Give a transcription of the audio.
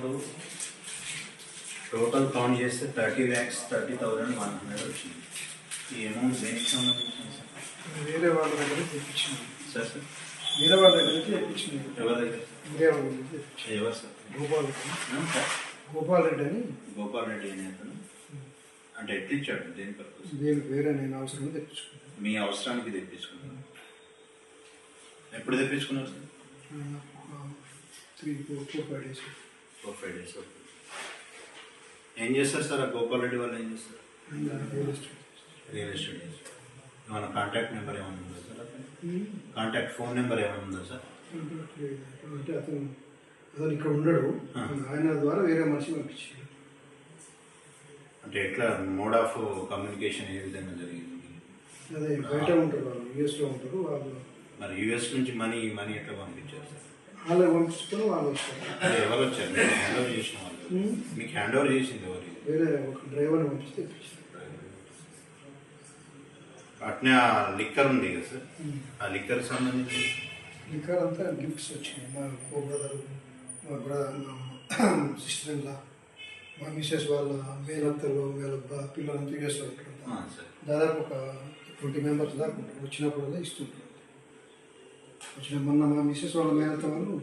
మాకు total count చేస్తే 30,30,100 వచ్చింది. ఈ అమౌంట్ దేనికి సంబంధించింది సార్? వేరే వాళ్ళ దగ్గర తెప్పించింది సార్ సార్ వేరే వాళ్ళ దగ్గర నుంచి తెప్పించింది. ఎవరి దగ్గర? వేరే వాళ్ళ దగ్గర తెప్పించింది. ఎవరు సార్? గోపాల్ రెడ్డి. సార్ గోపాల్ రెడ్డి అని. గోపాల్ రెడ్డి అనే అతను అంటే ఎట్లా ఇచ్చాడు? దేని పర్పస్? దీనికి వేరే నేను అవసరం తెప్పించుకున్నాను. మీ అవసరానికి తెప్పించుకున్నాను. ఎప్పుడు తెప్పించుకున్నారు సార్? 3-4-5 days. 4-5 days. ఏం చేస్తారు సార్? ఆ గోపాల్ రెడ్డి వాళ్ళు ఏం చేస్తారు? Real estate. ఏమైనా కాంటాక్ట్ నెంబర్ ఏమైనా ఉందా సార్? కాంటాక్ట్ ఫోన్ నెంబర్ ఏమైనా ఉందా సార్? అంటే అతను ఇక్కడ ఉండడు. ఆయన ద్వారా వేరే మనిషి పంపించాడు. అంటే ఎట్లా మోడ్ ఆఫ్ కమ్యూనికేషన్ ఏ విధంగా జరిగింది? అదే బయట ఉంటారు వాళ్ళు, యూఎస్లో ఉంటారు వాళ్ళు. మరి యూఎస్ నుంచి మనీ ఎట్లా పంపించారు సార్? వాళ్ళకి పంపించుకొని వాళ్ళు వచ్చారు. అంటే ఎవరు వచ్చారు? మీకు హ్యాండ్ ఓవర్ చేసిన వాళ్ళు? మీకు హ్యాండ్ ఓవర్ చేసింది ఎవరు? వేరే ఒక డ్రైవర్ని పంపిస్తే తెప్పించారు. అట్నే ఆ లిక్కర్ ఉంది కదా సార్, ఆ లిక్కర్ సంబంధించి లిక్కర్ అంతా గిఫ్ట్స్ వచ్చినాయి. మా కో బ్రదరు, మా సిస్టర్ ఇన్లా, మా మిసెస్ వాళ్ళ మేనత్తలు, వీళ్ళ పిల్లలంతా యూఎస్లో ఉంటారు. దాదాపు ఒక 20 members దాకా ఉంటారు. వచ్చినప్పుడల్లా ఇస్తుంటారు. మొన్న మా మిసెస్ వాళ్ళ మేనత్త వాళ్ళు